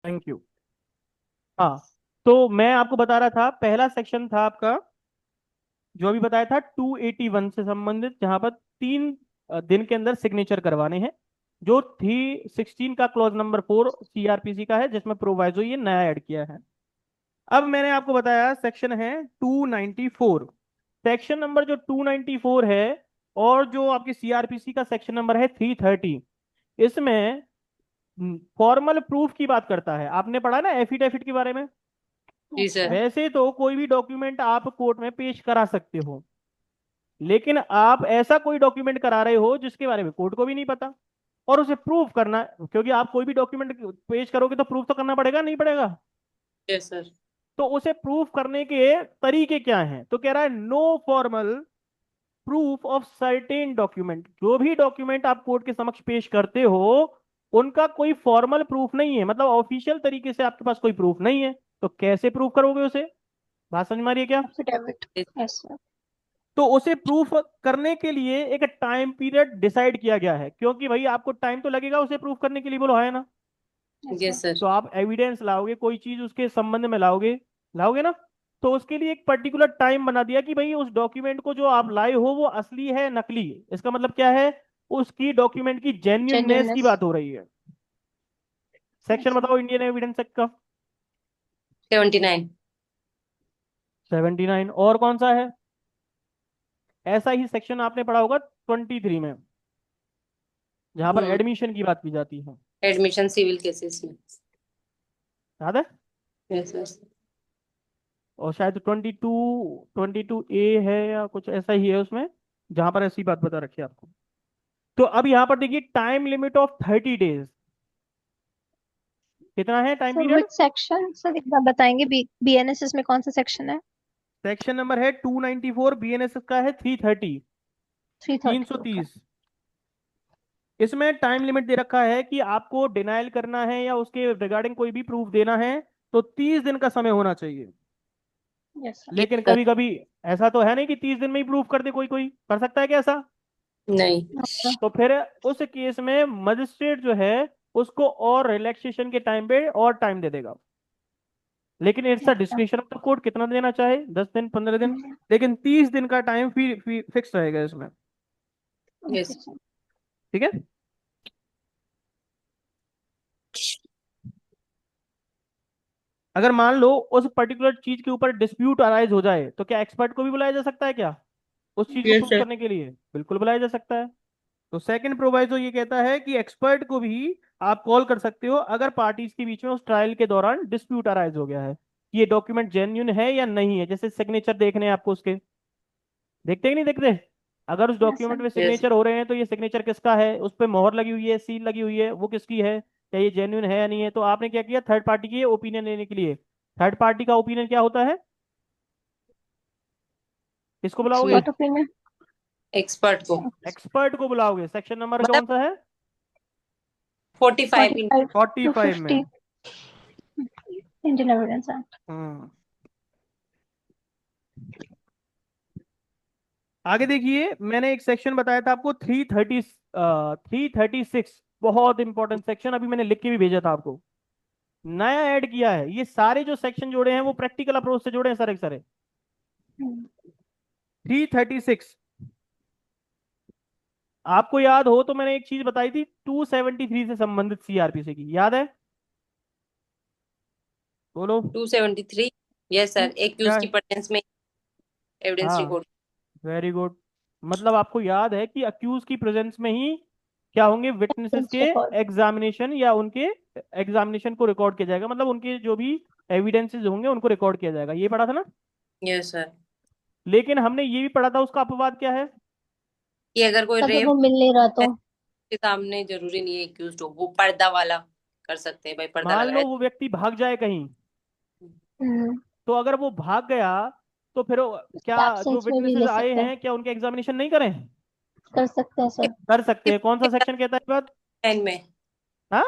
Thank you. हाँ, तो मैं आपको बता रहा था, पहला सेक्शन था आपका जो अभी बताया था 281 से संबंधित, जहां पर 3 दिन के अंदर सिग्नेचर करवाने हैं। जो 316 का क्लॉज नंबर 4 सीआरपीसी का है, जिसमें प्रोवाइजो ये नया ऐड किया है। अब मैंने आपको बताया सेक्शन है 294। सेक्शन नंबर जो 294 है और जो आपकी सीआरपीसी का सेक्शन नंबर है 330, इसमें फॉर्मल प्रूफ की बात करता है। आपने पढ़ा ना एफिडेविट के बारे में। जी सर। वैसे तो कोई भी डॉक्यूमेंट आप कोर्ट में पेश करा सकते हो, लेकिन आप ऐसा कोई डॉक्यूमेंट करा रहे हो जिसके बारे में कोर्ट को भी नहीं पता, और उसे प्रूफ करना, क्योंकि आप कोई भी डॉक्यूमेंट पेश करोगे तो प्रूफ तो करना पड़ेगा, नहीं पड़ेगा? Yes sir. तो उसे प्रूफ करने के तरीके क्या हैं? तो कह रहा है no formal proof of certain document. जो भी डॉक्यूमेंट आप कोर्ट के समक्ष पेश करते हो, उनका कोई फॉर्मल प्रूफ नहीं है, मतलब ऑफिशियल तरीके से आपके पास कोई प्रूफ नहीं है। तो कैसे प्रूफ करोगे उसे? बात समझ में आ रही है क्या? एफिडेविट। Yes sir. तो उसे प्रूफ करने के लिए एक टाइम पीरियड डिसाइड किया गया है, क्योंकि भाई आपको टाइम तो लगेगा उसे प्रूफ करने के लिए, बोलो है ना? Yes sir. Yes sir. तो आप एविडेंस लाओगे, कोई चीज उसके संबंध में लाओगे, लाओगे ना? तो उसके लिए एक पर्टिकुलर टाइम बना दिया कि भाई उस डॉक्यूमेंट को जो आप लाए हो वो असली है नकली है। इसका मतलब क्या है? उसकी डॉक्यूमेंट की जेन्युइननेस की जेन्युइननेस। बात हो रही है। Section yes sir. बताओ इंडियन एविडेंस एक्ट का। 79। 79। और कौन सा है? ऐसा ही सेक्शन आपने पढ़ा होगा 23 में, जहां पर हम्म। एडमिशन की बात की जाती है। एडमिशन सिविल केसेस में। याद है? Yes sir. और शायद 22 ए है या कुछ ऐसा ही है उसमें, जहां पर ऐसी बात बता रखी है आपको। तो अब यहां पर देखिए, टाइम लिमिट ऑफ 30 डेज। कितना है time sir period? Which section, sir एक बार बताएंगे, बीएनएसएस में कौन सा सेक्शन है? सेक्शन नंबर है 294, बीएनएसएस का है 330। 330। ओके। 330। इसमें टाइम लिमिट दे रखा है कि आपको डिनाइल करना है या उसके रिगार्डिंग कोई भी प्रूफ देना है, तो 30 दिन का समय होना चाहिए। Yes sir. यस लेकिन सर। कभी कभी ऐसा तो है नहीं कि 30 दिन में ही प्रूफ कर दे, कोई कोई कर सकता है क्या ऐसा? नहीं। तो फिर उस केस में मजिस्ट्रेट जो है उसको और रिलैक्सेशन के टाइम पे और टाइम दे देगा। लेकिन इट्स अ अच्छा। डिस्क्रिप्शन ऑफ द कोर्ट, कितना देना चाहे, 10 दिन 15 दिन, लेकिन 30 दिन का टाइम फिक्स रहेगा इसमें। यस। Okay sir. ठीक है। अगर मान लो उस पर्टिकुलर चीज के ऊपर डिस्प्यूट अराइज हो जाए, तो क्या एक्सपर्ट को भी बुलाया जा सकता है क्या उस चीज को यस प्रूव सर। करने के लिए? बिल्कुल बुलाया जा सकता है। तो सेकंड प्रोवाइजो ये कहता है कि एक्सपर्ट को भी आप कॉल कर सकते हो अगर पार्टीज के बीच में उस ट्रायल के दौरान डिस्प्यूट अराइज हो गया है कि ये डॉक्यूमेंट जेन्यून है या नहीं है। जैसे सिग्नेचर देखने हैं आपको उसके, देखते ही नहीं देखते? अगर उस यस डॉक्यूमेंट सर। में यस। सिग्नेचर हो रहे हैं तो ये सिग्नेचर किसका है, उस पर मोहर लगी हुई है, सील लगी हुई है, वो किसकी है, क्या ये जेन्यून है या नहीं है? तो आपने क्या किया, थर्ड पार्टी की ओपिनियन लेने के लिए। थर्ड पार्टी का ओपिनियन क्या होता है? किसको बुलाओगे? Expert opinion. एक्सपर्ट को। एक्सपर्ट को बुलाओगे। सेक्शन नंबर मतलब कौन सा है? 45 इन। 45 टू 45 में। 50 इंडियन एविडेंस एक्ट। हम्म। आगे देखिए, मैंने एक सेक्शन बताया था आपको 336। बहुत इंपॉर्टेंट सेक्शन, अभी मैंने लिख के भी भेजा था आपको। नया ऐड किया है। ये सारे जो सेक्शन जोड़े हैं वो प्रैक्टिकल अप्रोच से जोड़े हैं सारे के सारे। 336, आपको याद हो तो मैंने एक चीज बताई थी 273 से संबंधित सीआरपीसी की, याद है? बोलो। 273। यस सर, एक्यूज क्या की है? प्रेजेंस में एविडेंस हाँ, रिकॉर्ड। Very good. मतलब आपको याद है कि अक्यूज की प्रेजेंस में ही क्या होंगे, विटनेसेस एविडेंस के रिकॉर्ड। एग्जामिनेशन या उनके एग्जामिनेशन को रिकॉर्ड किया जाएगा, मतलब उनके जो भी एविडेंसेस होंगे उनको रिकॉर्ड किया जाएगा। ये पढ़ा था ना? Yes sir. लेकिन हमने ये भी पढ़ा था उसका अपवाद क्या है। कि अगर कोई अगर रेप वो मिल नहीं रहा तो? के सामने जरूरी नहीं है एक्यूज हो, वो पर्दा वाला कर सकते हैं, भाई पर्दा मान लग रहा लो है। वो व्यक्ति भाग जाए कहीं, हम्म। तो अगर वो भाग गया तो फिर क्या उसके जो एब्सेंस में भी विटनेसेस ले आए सकते हैं। हैं क्या उनके एग्जामिनेशन नहीं करें? कर सकते हैं सर। कर सकते हैं। कौन सा सेक्शन कहता है ये बात? 9 में। हाँ,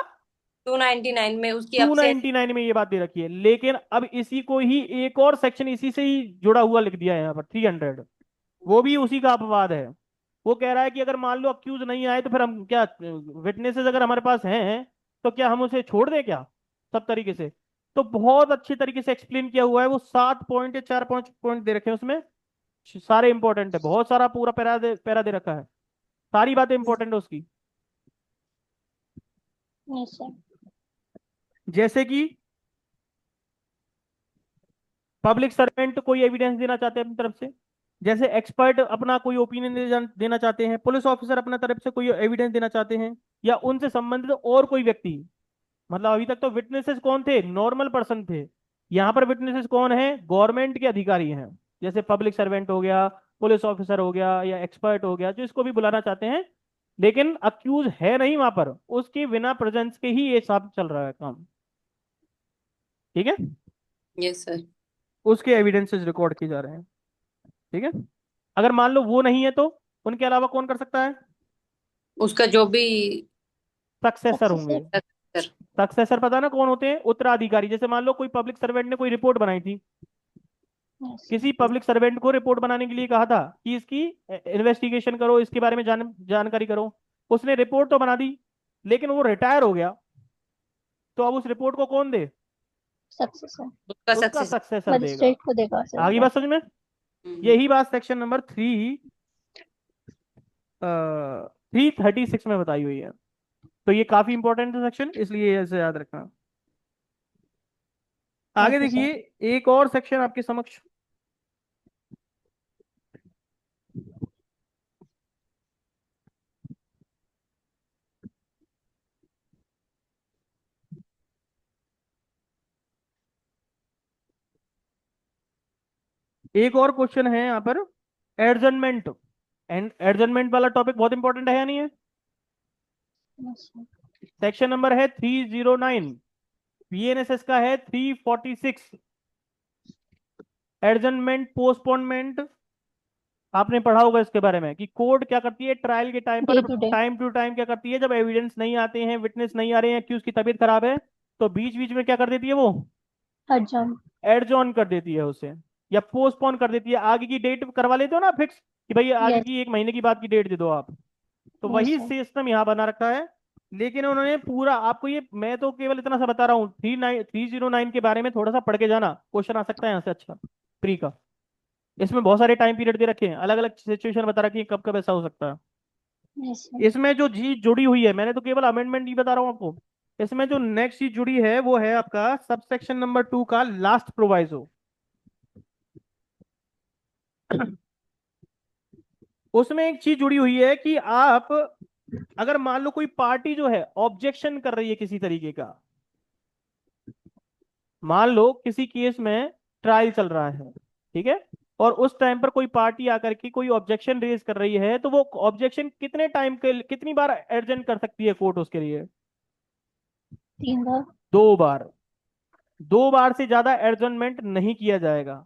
299 में उसकी टू अपसेंट। नाइनटी नाइन में ये बात दे रखी है। लेकिन अब इसी को ही एक और सेक्शन इसी से ही जुड़ा हुआ लिख दिया है यहाँ पर, 300। वो भी उसी का अपवाद है। वो कह रहा है कि अगर मान लो अक्यूज नहीं आए तो फिर हम क्या, विटनेसेस अगर हमारे पास हैं तो क्या हम उसे छोड़ दें क्या? सब तरीके से। तो बहुत अच्छी तरीके से एक्सप्लेन किया हुआ है, वो 7 पॉइंट या 4 5 पॉइंट दे रखे हैं उसमें, सारे इंपॉर्टेंट है, बहुत सारा पूरा पैरा दे रखा है, सारी बातें इंपॉर्टेंट है उसकी। Yes sir. जैसे कि पब्लिक सर्वेंट कोई एविडेंस देना चाहते हैं अपनी तरफ से, जैसे एक्सपर्ट अपना कोई ओपिनियन देना चाहते हैं, पुलिस ऑफिसर अपना तरफ से कोई एविडेंस देना चाहते हैं, या उनसे संबंधित और कोई व्यक्ति। मतलब अभी तक तो विटनेसेस कौन थे, नॉर्मल पर्सन थे, यहाँ पर विटनेसेस कौन है, गवर्नमेंट के अधिकारी हैं, जैसे पब्लिक सर्वेंट हो गया, पुलिस ऑफिसर हो गया, या एक्सपर्ट हो गया, जो इसको भी बुलाना चाहते हैं, लेकिन अक्यूज है नहीं वहां पर, उसके बिना प्रेजेंस के ही ये सब चल रहा है काम। ठीक है, यस सर। उसके एविडेंसेस रिकॉर्ड किए जा रहे हैं। ठीक है, अगर मान लो वो नहीं है तो उनके अलावा कौन कर सकता है, उसका जो भी। सक्सेसर होंगे। सक्सेसर। सर। सक्सेसर पता है ना कौन होते हैं, उत्तराधिकारी। जैसे मान लो कोई पब्लिक सर्वेंट ने कोई रिपोर्ट बनाई थी, यस। किसी पब्लिक सर्वेंट को रिपोर्ट बनाने के लिए कहा था कि इसकी इन्वेस्टिगेशन करो, इसके बारे में जानकारी करो, उसने रिपोर्ट तो बना दी, लेकिन वो रिटायर हो गया, तो अब उस रिपोर्ट को कौन दे, सक्सेसर। उसका उसका सक्सेस। सक्सेसर देगा। मजिस्ट्रेट को देगा सर आगे वो। बात समझ में, यही बात सेक्शन नंबर 336 में बताई हुई है। तो ये काफी इंपॉर्टेंट है सेक्शन, इसलिए ऐसे याद रखना। आगे ओके सर। देखिए, एक और सेक्शन आपके समक्ष, एक और क्वेश्चन है यहाँ पर, एडजर्नमेंट। एंड एडजर्नमेंट वाला टॉपिक बहुत इंपॉर्टेंट है या नहीं है। Yes sir. सेक्शन नंबर है 309, बीएनएसएस का है 346। एडजर्नमेंट पोस्टपोनमेंट, आपने पढ़ा होगा इसके बारे में कि कोर्ट क्या करती है ट्रायल के टाइम पर, day to day. Time to time क्या करती है, जब एविडेंस नहीं आते हैं, विटनेस नहीं आ रहे हैं, कि उसकी तबीयत खराब है, तो बीच बीच में क्या कर देती है वो, हरजाम। एडजॉर्न कर देती है उसे, या पोस्टपोन कर देती है, आगे की डेट करवा लेते हो ना फिक्स, कि भाई आगे यस। की 1 महीने की बाद की डेट दे दो आप। तो यस वही सर। सिस्टम यहाँ बना रखा है, लेकिन उन्होंने पूरा आपको ये, मैं तो केवल इतना सा बता रहा हूँ, 309 के बारे में थोड़ा सा पढ़ के जाना, क्वेश्चन आ सकता है यहाँ से अच्छा, प्री का। इसमें बहुत सारे टाइम पीरियड दे रखे हैं, अलग अलग सिचुएशन बता रखी है कब कब ऐसा हो सकता है। Yes sir. इसमें जो चीज जुड़ी हुई है, मैंने तो केवल अमेंडमेंट ही बता रहा हूँ आपको, इसमें जो नेक्स्ट चीज जुड़ी है वो है आपका सबसेक्शन नंबर 2 का लास्ट प्रोवाइजो। उसमें एक चीज जुड़ी हुई है कि आप, अगर मान लो कोई पार्टी जो है ऑब्जेक्शन कर रही है किसी तरीके का, मान लो किसी केस में ट्रायल चल रहा है, ठीक है, और उस टाइम पर कोई पार्टी आकर के कोई ऑब्जेक्शन रेज कर रही है, तो वो ऑब्जेक्शन कितने टाइम के, कितनी बार एडजन कर सकती है कोर्ट उसके लिए, 3 बार। 2 बार। 2 बार से ज्यादा एडजमेंट नहीं किया जाएगा।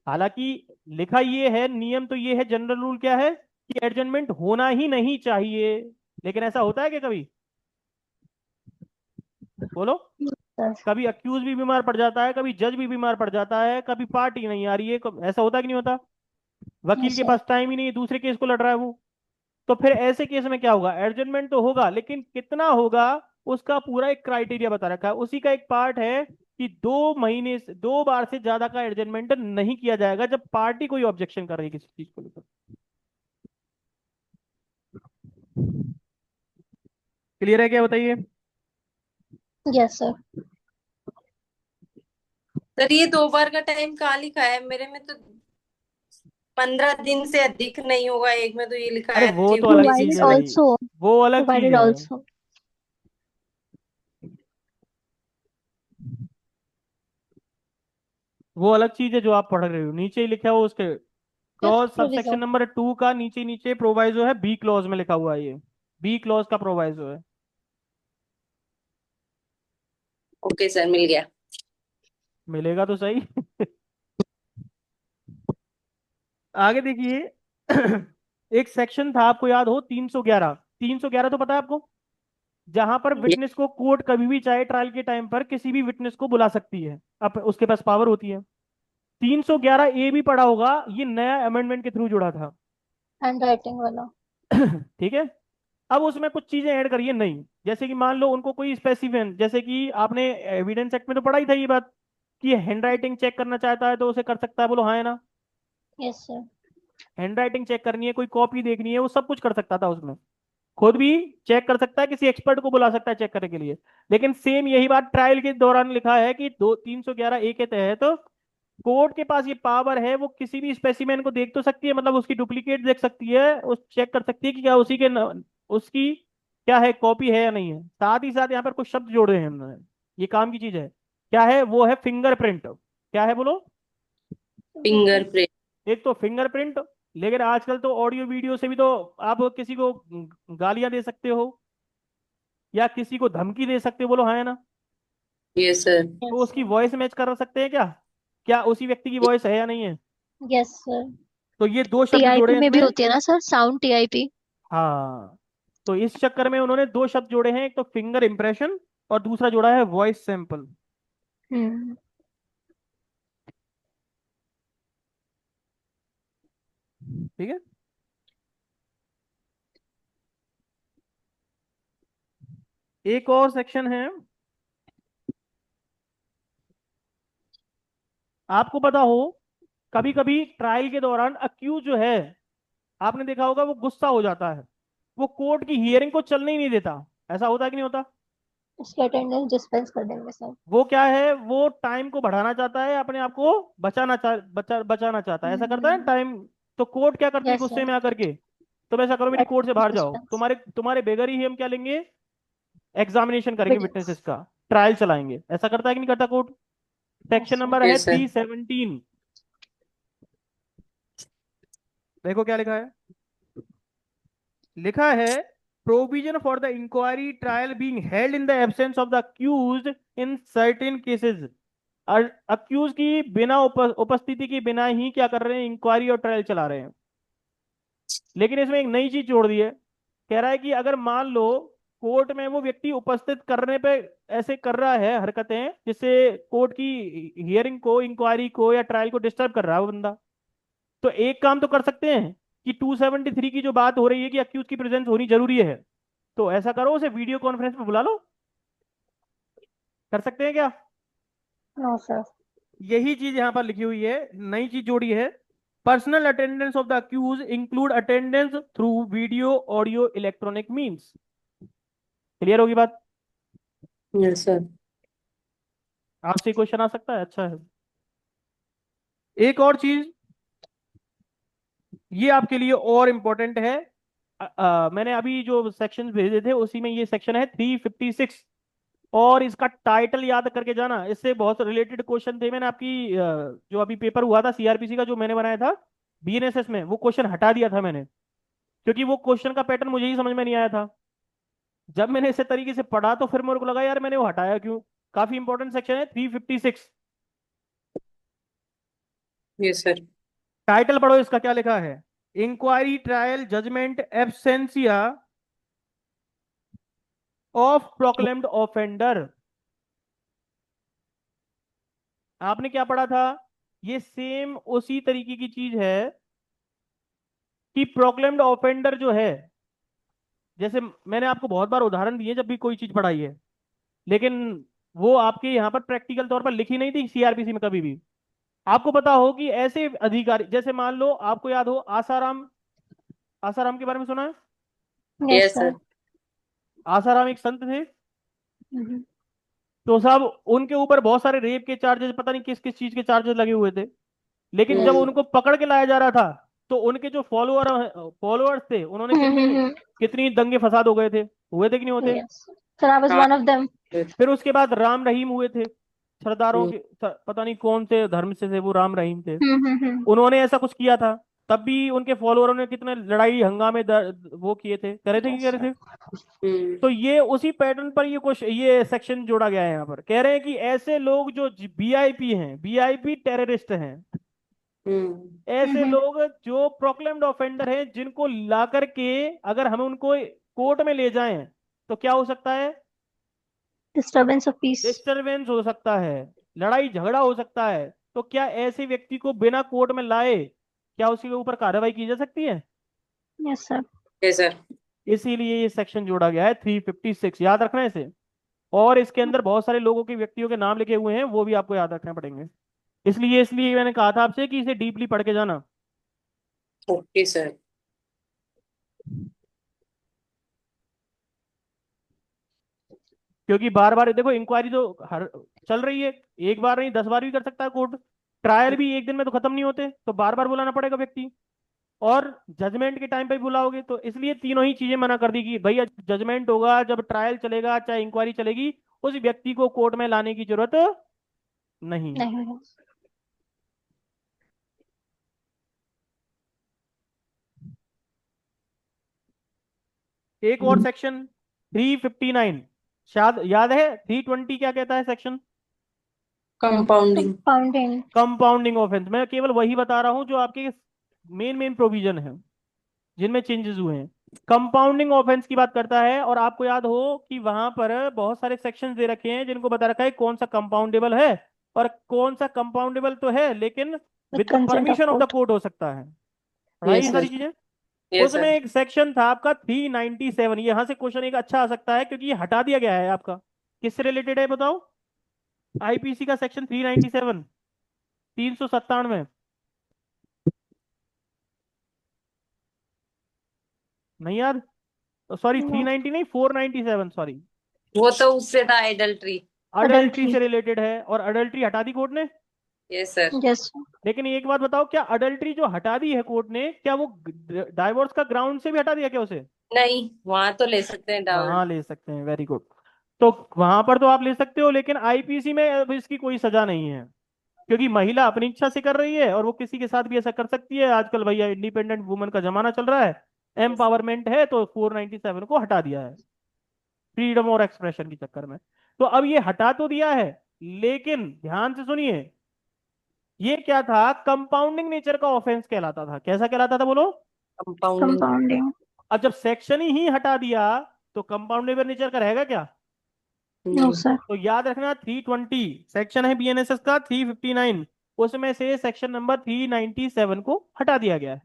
हालांकि लिखा ये है, नियम तो ये है, जनरल रूल क्या है कि एडजमेंट होना ही नहीं चाहिए, लेकिन ऐसा होता है कि कभी, बोलो, सर। कभी अक्यूज भी बीमार पड़ जाता है, कभी जज भी बीमार पड़ जाता है, कभी पार्टी नहीं आ रही है, ऐसा होता है कि नहीं होता, वकील यस के सर। पास टाइम ही नहीं है, दूसरे केस को लड़ रहा है वो। तो फिर ऐसे केस में क्या होगा, एडजमेंट तो होगा, लेकिन कितना होगा, उसका पूरा एक क्राइटेरिया बता रखा है, उसी का एक पार्ट है कि 2 महीने से 2 बार से ज्यादा का एडजमेंट नहीं किया जाएगा जब पार्टी कोई ऑब्जेक्शन कर रही है किसी चीज को लेकर। क्लियर है क्या, बताइए। Yes sir. सर ये 2 बार का टाइम कहाँ लिखा है, मेरे में तो 15 दिन से अधिक नहीं होगा, एक में तो ये लिखा अरे है वो तो अलग चीज प्रोवाइडेड है भाई, ऑल्सो। वो अलग चीज प्रोवाइडेड है, ऑल्सो। वो अलग चीज है जो आप पढ़ रहे हो, नीचे ही लिखा हुआ उसके yes clause, subsection provision. Number 2 का नीचे नीचे प्रोवाइजो है, बी क्लॉज में लिखा हुआ है ये, बी क्लॉज का प्रोवाइजो है। ओके सर, मिल गया। मिलेगा तो सही। आगे देखिए। एक सेक्शन था आपको याद हो, 311, 311 तो पता है आपको, जहां पर विटनेस को कोर्ट कभी भी चाहे ट्रायल के टाइम पर किसी भी विटनेस को बुला सकती है, अब उसके पास पावर होती है। 311 ए भी पढ़ा होगा, ये नया अमेंडमेंट के थ्रू जुड़ा था। हैंड राइटिंग वाला। ठीक है, अब उसमें कुछ चीजें ऐड करिए नहीं, जैसे कि मान लो उनको कोई स्पेसिफिक, जैसे कि आपने एविडेंस एक्ट में तो पढ़ा ही था ये बात कि हैंड राइटिंग चेक करना चाहता है तो उसे कर सकता है, बोलो हाँ है ना। Yes sir. Hand writing check करनी है, कोई कॉपी देखनी है, वो सब कुछ कर सकता था उसमें, खुद भी चेक कर सकता है, किसी एक्सपर्ट को बुला सकता है चेक करने के लिए। लेकिन सेम यही बात ट्रायल के दौरान लिखा है कि 311 ए के तहत तो कोर्ट के पास ये पावर है, वो किसी भी स्पेसिमेन को देख तो सकती है, मतलब उसकी डुप्लीकेट देख सकती है, उस चेक कर सकती है कि क्या उसी के उसकी क्या है, कॉपी है या नहीं है। साथ ही साथ यहाँ पर कुछ शब्द जोड़े हैं हमने, ये काम की चीज है। क्या है वो, है फिंगरप्रिंट। क्या है बोलो। फिंगरप्रिंट। एक तो फिंगरप्रिंट, लेकिन आजकल तो ऑडियो वीडियो से भी तो आप किसी को गालियां दे सकते हो या किसी को धमकी दे सकते हो, बोलो हाँ है ना। Yes sir. तो यस उसकी सर। वॉइस मैच कर सकते हैं क्या, क्या उसी व्यक्ति की वॉइस है या नहीं है। Yes sir. तो ये दो शब्द जोड़े टीआईपी हैं में भी इसमें। होती है ना सर, साउंड टीआईपी। हाँ, तो इस चक्कर में उन्होंने दो शब्द जोड़े हैं, एक तो फिंगर इंप्रेशन और दूसरा जोड़ा है वॉइस सैंपल। हम्म। ठीक है। एक और सेक्शन है, आपको पता हो कभी कभी ट्रायल के दौरान अक्यूज जो है, आपने देखा होगा वो गुस्सा हो जाता है, वो कोर्ट की हियरिंग को चलने ही नहीं देता। ऐसा होता है कि नहीं होता। उसकी अटेंडेंस डिस्पेंस कर देंगे सर। वो क्या है, वो टाइम को बढ़ाना चाहता है, अपने आप को बचाना चाहता है, ऐसा करता है टाइम। तो कोर्ट क्या करती है यस गुस्से सर। में आकर के, तुम ऐसा करो मेरी कोर्ट से अटेंडेंस बाहर जाओ, डिस्पेंस। तुम्हारे तुम्हारे बेगर ही हम क्या लेंगे, एग्जामिनेशन करेंगे विजिट्स। विटनेसेस का, ट्रायल चलाएंगे। ऐसा करता है कि नहीं करता court. Yes section sir. Number है यस सर। 317। देखो क्या लिखा है, लिखा है provision for the inquiry trial being held in the absence of the accused in certain cases. Accuse की बिना उपस्थिति के बिना ही क्या कर रहे हैं, इंक्वायरी और ट्रायल चला रहे हैं। लेकिन इसमें एक नई चीज जोड़ दी है, कह रहा है कि अगर मान लो कोर्ट में वो व्यक्ति उपस्थित करने पे ऐसे कर रहा है हरकतें जिससे कोर्ट की हियरिंग को, इंक्वायरी को या ट्रायल को डिस्टर्ब कर रहा है वो बंदा, तो एक काम तो कर सकते हैं कि 273 की जो बात हो रही है कि अक्यूज की प्रेजेंस होनी जरूरी है, तो ऐसा करो उसे वीडियो कॉन्फ्रेंस में बुला लो। कर सकते हैं क्या। No sir. यही चीज यहां पर लिखी हुई है, नई चीज जोड़ी है। Personal attendance of the accuse include attendance through video audio electronic means. Clear होगी बात। Yes sir. आपसे क्वेश्चन आ सकता है, अच्छा है। एक और चीज ये आपके लिए और इम्पोर्टेंट है, मैंने अभी जो सेक्शन भेजे थे उसी में ये सेक्शन है 356, और इसका टाइटल याद करके जाना, इससे बहुत रिलेटेड क्वेश्चन थे। मैंने आपकी जो अभी पेपर हुआ था सीआरपीसी का जो मैंने बनाया था बीएनएसएस में, वो क्वेश्चन हटा दिया था मैंने, क्योंकि वो क्वेश्चन का पैटर्न मुझे ही समझ में नहीं आया था। जब मैंने इसे तरीके से पढ़ा तो फिर मेरे को लगा यार मैंने वो हटाया क्यों। काफी इंपॉर्टेंट सेक्शन है 356। Yes sir. टाइटल पढ़ो इसका क्या लिखा है, inquiry trial judgment absentia of proclaimed offender. आपने क्या पढ़ा था, ये सेम उसी तरीके की चीज है कि प्रोक्लेम्ड ऑफेंडर जो है, जैसे मैंने आपको बहुत बार उदाहरण दिए जब भी कोई चीज पढ़ाई है, लेकिन वो आपके यहाँ पर प्रैक्टिकल तौर पर लिखी नहीं थी सीआरपीसी में कभी भी। आपको पता हो कि ऐसे अधिकारी, जैसे मान लो आपको याद हो आसाराम, आसाराम के बारे में सुना है। Yes yes sir. Sir. Asaram एक संत थे, तो साहब उनके ऊपर बहुत सारे रेप के चार्जेस, पता नहीं किस किस चीज के चार्जेस लगे हुए थे। लेकिन जब हम्म। उनको पकड़ के लाया जा रहा था तो उनके जो फॉलोअर्स थे, उन्होंने कितने कितनी दंगे फसाद हो गए थे, हुए थे कि नहीं होते। यस सर, आई वाज हाँ। One of them. फिर उसके बाद राम रहीम हुए थे, सरदारों के पता नहीं कौन से धर्म से थे वो, राम रहीम थे। हम्म। उन्होंने ऐसा कुछ किया था, तब भी उनके फॉलोअरों ने कितने लड़ाई हंगामे वो किए थे, करे थे कि यस करे सर। थे। तो ये उसी पैटर्न पर ये कुछ ये सेक्शन जोड़ा गया है यहाँ पर, कह रहे हैं कि ऐसे लोग जो वीआईपी हैं, वीआईपी टेररिस्ट हैं, ऐसे लोग जो प्रोक्लेम्ड ऑफेंडर हैं, जिनको ला करके अगर हम उनको कोर्ट में ले जाएं तो क्या हो सकता है, डिस्टर्बेंस ऑफ पीस। डिस्टरबेंस हो सकता है, लड़ाई झगड़ा हो सकता है। तो क्या ऐसे व्यक्ति को बिना कोर्ट में लाए क्या उसके ऊपर कार्रवाई की जा सकती है। Yes sir. Yes sir. इसीलिए ये सेक्शन जोड़ा गया है 356, याद रखना है इसे। और इसके अंदर बहुत सारे लोगों के, व्यक्तियों के नाम लिखे हुए हैं, वो भी आपको याद रखने पड़ेंगे। इसलिए मैंने कहा था आपसे कि इसे डीपली पढ़ के जाना। Okay sir. क्योंकि बार बार देखो, इंक्वायरी तो हर चल रही है, एक बार नहीं 10 बार भी कर सकता है कोर्ट। ट्रायल भी एक दिन में तो खत्म नहीं होते, तो बार बार बुलाना पड़ेगा व्यक्ति। और जजमेंट के टाइम पे भी बुलाओगे, तो इसलिए तीनों ही चीजें मना कर दी कि भैया जजमेंट होगा, जब ट्रायल चलेगा, चाहे इंक्वायरी चलेगी, उस व्यक्ति को कोर्ट में लाने की जरूरत नहीं। नहीं। एक और सेक्शन 359, शायद याद है 320 क्या कहता है section? Compounding. Compounding. Compounding offence. मैं केवल वही बता रहा हूं जो आपके मेन मेन प्रोविजन है, जिनमें चेंजेस हुए हैं। कंपाउंडिंग ऑफेंस की बात करता है, और आपको याद हो कि वहां पर बहुत सारे सेक्शंस दे रखे हैं जिनको बता रखा है कौन सा कंपाउंडेबल है और कौन सा कंपाउंडेबल तो है लेकिन with with the consent of permission of the court. Court हो सकता है। पढ़ाई ये यस सारी सर। चीजें। यस उसमें सर। एक सेक्शन था आपका 397, यहां से क्वेश्चन एक अच्छा आ सकता है क्योंकि ये हटा दिया गया है आपका। किससे रिलेटेड है बताओ? आईपीसी का सेक्शन 397, 397। नहीं याद? सॉरी, 390 नहीं, 497, सॉरी। वो तो उससे था एडल्ट्री। Adultery adultery. से रिलेटेड है, और अडल्ट्री हटा दी कोर्ट ने। Yes sir. यस। लेकिन एक बात बताओ, क्या अडल्ट्री जो हटा दी है कोर्ट ने, क्या वो डाइवोर्स का ग्राउंड से भी हटा दिया क्या उसे? नहीं, वहां तो ले सकते हैं डाउट। वहां ले सकते हैं, वेरी गुड। तो वहां पर तो आप ले सकते हो, लेकिन आईपीसी में अब इसकी कोई सजा नहीं है, क्योंकि महिला अपनी इच्छा से कर रही है और वो किसी के साथ भी ऐसा कर सकती है। आजकल भैया इंडिपेंडेंट वुमन का जमाना चल रहा है, एम्पावरमेंट है, तो 497 को हटा दिया है फ्रीडम और एक्सप्रेशन के चक्कर में। तो अब ये हटा तो दिया है, लेकिन ध्यान से सुनिए, ये क्या था, कंपाउंडिंग नेचर का ऑफेंस कहलाता था। कैसा कहलाता था बोलो? कंपाउंडिंग। कंपाउंडिंग। अब जब सेक्शन ही हटा दिया, तो कंपाउंडेबल नेचर का रहेगा क्या? नो नहीं। सर। तो याद रखना, 320 सेक्शन है बीएनएसएस का, 359 उसमें से सेक्शन नंबर 397 को हटा दिया गया है।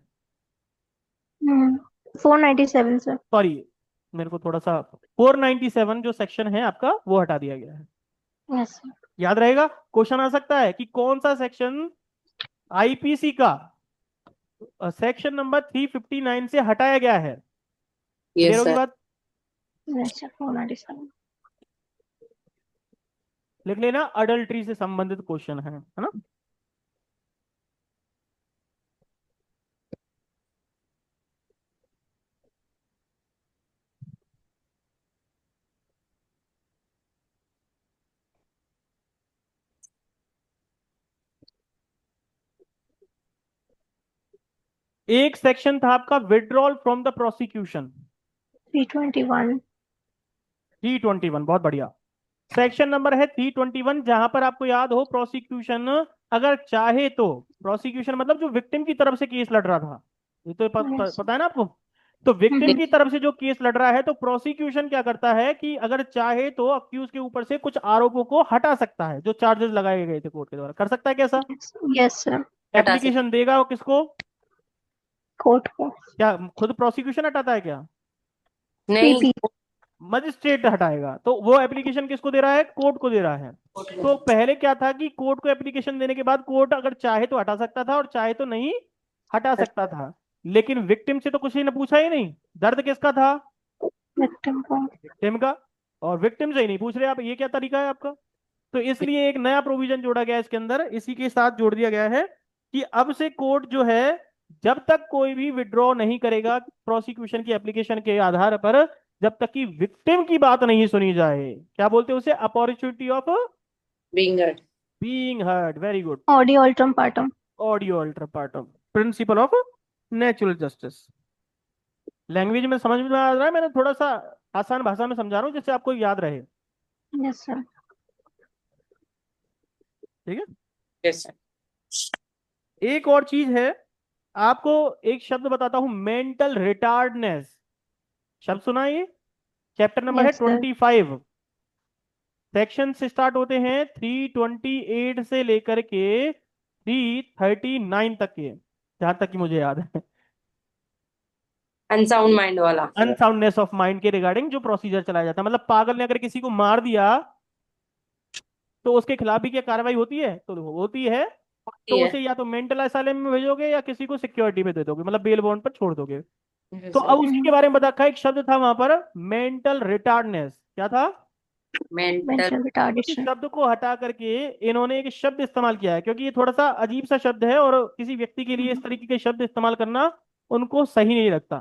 497 सर। सॉरी, मेरे को थोड़ा सा, 497 जो सेक्शन है आपका वो हटा दिया गया है। Yes sir. याद रहेगा, क्वेश्चन आ सकता है कि कौन सा सेक्शन आईपीसी का सेक्शन नंबर 359 से हटाया गया है। क्लियर यस होगी सर। बात? Yes sir, 497। लिख लेना, अडल्ट्री से संबंधित क्वेश्चन है ना। एक सेक्शन था आपका विड्रॉल फ्रॉम द प्रोसिक्यूशन, 321। 321, बहुत बढ़िया। सेक्शन नंबर है 321, जहां पर आपको याद हो प्रोसिक्यूशन अगर चाहे तो, प्रोसिक्यूशन मतलब जो विक्टिम की तरफ से केस लड़ रहा था, ये तो यस। पता है ना आपको। तो विक्टिम की तरफ से जो केस लड़ रहा है, तो प्रोसिक्यूशन क्या करता है कि अगर चाहे तो अक्यूज के ऊपर से कुछ आरोपों को हटा सकता है, जो चार्जेस लगाए गए थे कोर्ट के द्वारा। कर सकता है कैसा? Yes sir. हटा सकते। एप्लीकेशन देगा वो किसको? कोर्ट को। क्या खुद प्रोसिक्यूशन हटाता है क्या? नहीं। पीपी। मजिस्ट्रेट हटाएगा। तो वो एप्लीकेशन किसको दे रहा है? कोर्ट को दे रहा है। तो पहले क्या था कि कोर्ट को एप्लीकेशन देने के बाद कोर्ट अगर चाहे तो हटा सकता था और चाहे तो नहीं हटा सकता था। लेकिन विक्टिम से तो कुछ ही ने पूछा ही नहीं, दर्द किसका था? विक्टिम को। विक्टिम का। और विक्टिम से ही नहीं पूछ रहे आप, ये क्या तरीका है आपका? तो इसलिए एक नया प्रोविजन जोड़ा गया है इसके अंदर, इसी के साथ जोड़ दिया गया है कि अब से कोर्ट जो है, जब तक कोई भी विड्रॉ नहीं करेगा प्रोसिक्यूशन की एप्लीकेशन के आधार पर, जब तक कि विक्टिम की बात नहीं सुनी जाए, क्या बोलते हैं उसे, opportunity of being hurt. Being heard, very good. ऑडियो अल्ट्रम पार्टम। ऑडियो अल्टर पार्टम, principle of natural justice. Language में समझ में आ रहा है, मैंने थोड़ा सा आसान भाषा में समझा रहा हूँ जिससे आपको याद रहे। Yes sir. ठीक है। Yes sir. एक और चीज है, आपको एक शब्द बताता हूं, मेंटल रिटार्डनेस। शब्द सुना है ये? चैप्टर नंबर है यस सर। 25। सेक्शन से स्टार्ट होते हैं 328 से लेकर के 339 तक के, जहां तक कि मुझे याद है। अनसाउंड माइंड वाला। अनसाउंडनेस ऑफ माइंड के रिगार्डिंग जो प्रोसीजर चलाया जाता है, मतलब पागल ने अगर किसी को मार दिया तो उसके खिलाफ भी क्या कार्रवाई होती है? तो होती है। तो होती है। उसे या तो मेंटल असाइलम में भेजोगे या किसी को सिक्योरिटी में दे दोगे, मतलब बेल बॉन्ड पर छोड़ दोगे। तो जैसे अब उसी के बारे में बता रखा है, एक शब्द था वहां पर, मेंटल रिटार्डनेस। क्या था? मेंटल। मेंटल उस रिटार्डेशन। शब्द को हटा करके इन्होंने एक शब्द इस्तेमाल किया है, क्योंकि ये थोड़ा सा अजीब सा शब्द है और किसी व्यक्ति के लिए इस तरीके के शब्द इस्तेमाल करना उनको सही नहीं लगता,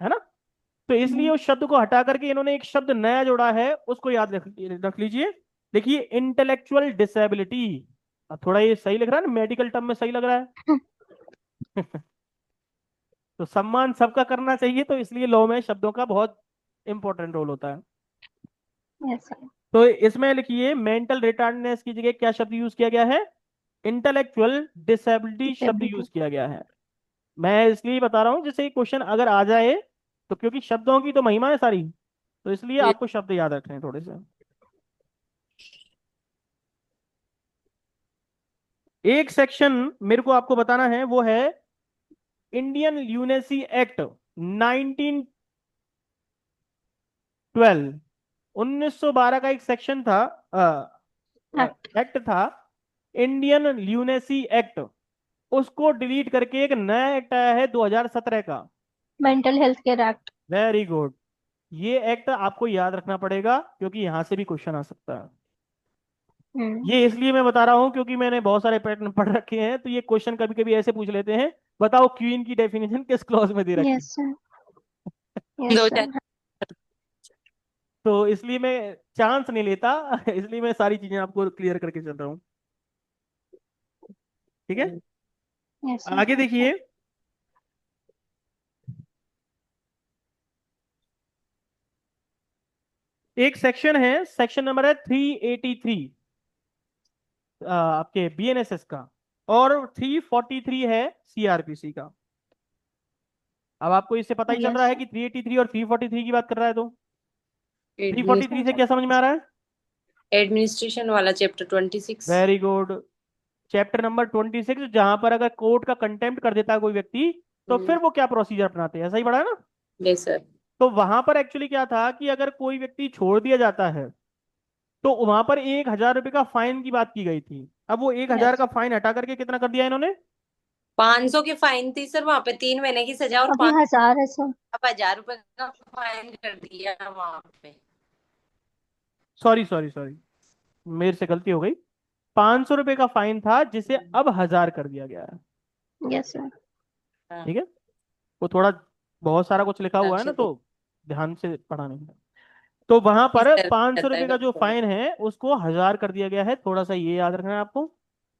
है ना। तो इसलिए उस शब्द को हटा करके इन्होंने एक शब्द नया जोड़ा है, उसको याद रख लीजिए। देखिए, इंटेलेक्चुअल डिसेबिलिटी। अब थोड़ा ये सही लग रहा है ना, मेडिकल टर्म में सही लग रहा है। तो सम्मान सबका करना चाहिए, तो इसलिए लॉ में शब्दों का बहुत इंपॉर्टेंट रोल होता है। Yes sir. तो इसमें लिखिए, मेंटल रिटार्डनेस की जगह क्या शब्द यूज किया गया है? इंटेलेक्चुअल डिसेबिलिटी शब्द डिसेबिलिटी। यूज किया गया है। मैं इसलिए बता रहा हूँ, जैसे क्वेश्चन अगर आ जाए तो, क्योंकि शब्दों की तो महिमा है सारी, तो इसलिए आपको शब्द याद रखने हैं थोड़े से। एक सेक्शन मेरे को आपको बताना है, वो है इंडियन ल्यूनेसी एक्ट 1912। 1912 का एक सेक्शन था, एक्ट था, इंडियन ल्यूनेसी एक्ट। उसको डिलीट करके एक नया एक्ट आया है 2017 का। Mental health care act. Very good. ये एक्ट आपको याद रखना पड़ेगा, क्योंकि यहां से भी क्वेश्चन आ सकता है। हम्म। ये इसलिए मैं बता रहा हूँ क्योंकि मैंने बहुत सारे पैटर्न पढ़ रखे हैं, तो ये क्वेश्चन कभी कभी ऐसे पूछ लेते हैं, बताओ क्वीन की डेफिनेशन किस क्लॉज में दे रखी यस है। सर। यस दो चार। सर। तो इसलिए मैं चांस नहीं लेता। इसलिए मैं सारी चीजें आपको क्लियर करके चल रहा हूँ। ठीक है, यस सर। आगे देखिए। एक सेक्शन है, सेक्शन नंबर है 383, आपके बीएनएसएस का, और 343 है सीआरपीसी का। अब आपको इससे पता ही चल रहा यस है सर। कि 383 और 343 की बात कर रहा है, तो 343 से एडमिनिस्ट्रेशन। क्या समझ में आ रहा है? एडमिनिस्ट्रेशन वाला chapter 26। Very good. Chapter number 26, जहां पर अगर कोर्ट का कंटेम्प्ट कर देता है कोई व्यक्ति, तो फिर वो क्या प्रोसीजर अपनाते हैं, ऐसा ही पढ़ा है ना। Yes sir. तो वहां पर एक्चुअली क्या था कि अगर कोई व्यक्ति छोड़ दिया जाता है, तो वहां पर 1,000 रुपए का फाइन की बात की गई थी। अब वो 1,000 यस। का फाइन हटा करके कितना कर दिया इन्होंने? 500 की फाइन थी सर, वहां पे 3 महीने की सजा और अभी पांच 1000 है सर। अब 1000 रुपए का फाइन कर दिया वहां पे। सॉरी सॉरी सॉरी, मेरे से गलती हो गई। 500 रुपए का फाइन था, जिसे अब 1,000 कर दिया गया है। Yes sir. हाँ। ठीक है, वो थोड़ा बहुत सारा कुछ लिखा हुआ है अच्छा ना, ठीक। तो ध्यान से पढ़ा नहीं है। तो वहां इस पर तरह 500 रहता है रुपए का जो बच्चों फाइन है उसको 1,000 कर दिया गया है। थोड़ा सा ये याद रखना है आपको,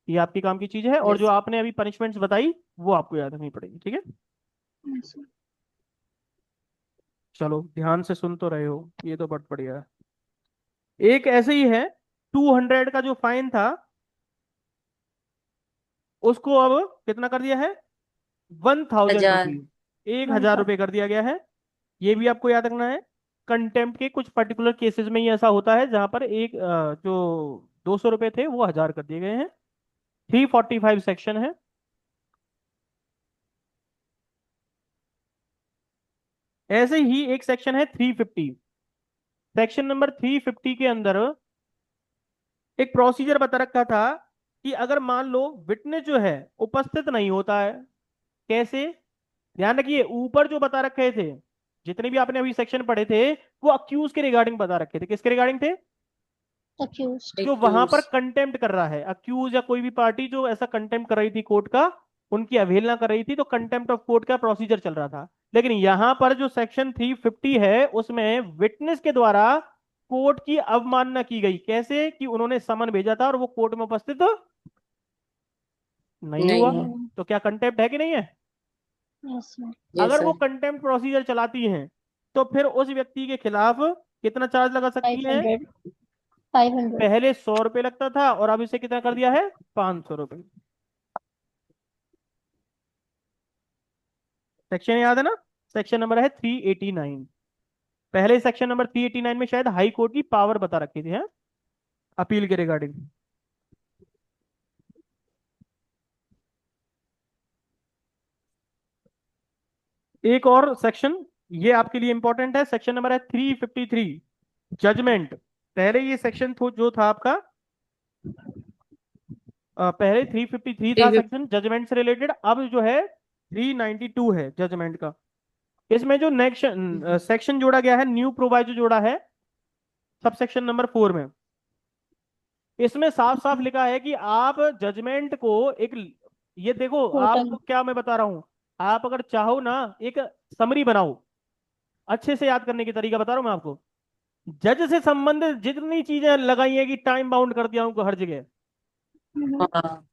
ये आपकी काम की चीज है, में। और जो यस। आपने अभी पनिशमेंट्स बताई वो आपको याद रखनी पड़ेगी। ठीक है, यस सर। चलो ध्यान से सुन तो रहे हो, ये तो बहुत बढ़िया है। एक ऐसे ही है, 200 का जो फाइन था, उसको अब कितना कर दिया है? 1,000 हजार। रुपीज, एक वन हजार था। रुपये कर दिया गया है। ये भी आपको याद रखना है। कंटेम्प्ट के कुछ पर्टिकुलर केसेस में ही ऐसा होता है, जहां पर एक जो 200 रुपये थे वो 1,000 कर दिए गए हैं। 345 सेक्शन है। ऐसे ही एक सेक्शन है 350। सेक्शन नंबर 350 के अंदर एक प्रोसीजर बता रखा था कि अगर मान लो विटनेस जो है उपस्थित नहीं होता है, कैसे? ध्यान रखिए, ऊपर जो बता रखे थे, जितने भी आपने अभी सेक्शन पढ़े थे, वो अक्यूज के रिगार्डिंग बता रखे थे। किसके रिगार्डिंग थे? अक्यूज्ड। जो वहां एक्यूज। पर कंटेम्प्ट कर रहा है, अक्यूज या कोई भी पार्टी जो ऐसा कंटेम्प्ट कर रही थी कोर्ट का, उनकी अवहेलना कर रही थी, तो कंटेम्प्ट ऑफ कोर्ट का प्रोसीजर चल रहा था। लेकिन यहां पर जो सेक्शन 350 है, उसमें विटनेस के द्वारा कोर्ट की अवमानना की गई। कैसे? कि उन्होंने समन भेजा था और वो कोर्ट में उपस्थित नहीं हुआ। नहीं है। तो क्या कंटेम्प्ट है कि नहीं है? Yes sir. यस अगर वो सर। कंटेम्प्ट प्रोसीजर चलाती हैं, तो फिर उस व्यक्ति के खिलाफ कितना चार्ज लगा सकती फाइव हैं? हंड्रेड 500। पहले 100 रुपये लगता था, और अब इसे कितना कर दिया है? 500 रुपये। सेक्शन याद है ना? सेक्शन नंबर है 389। पहले सेक्शन नंबर 389 में शायद हाई कोर्ट की पावर बता रखी थी, है, अपील के रिगार्डिंग। एक और सेक्शन ये आपके लिए इंपॉर्टेंट है, सेक्शन नंबर है 353, जजमेंट। पहले ये सेक्शन जो था आपका, पहले 353 था सेक्शन जजमेंट से रिलेटेड, अब जो है 392 है जजमेंट का। इसमें जो नेक्स्ट सेक्शन जोड़ा गया है, न्यू प्रोवाइजो जोड़ा है सब सेक्शन नंबर 4 में। इसमें साफ साफ लिखा है कि आप जजमेंट को एक, ये देखो टोटल। आपको क्या मैं बता रहा हूं, आप अगर चाहो ना एक समरी बनाओ, अच्छे से याद करने की तरीका बता रहा हूं मैं आपको। जज से संबंधित जितनी चीजें लगाई है कि टाइम बाउंड कर दिया उनको हर जगह हाँ।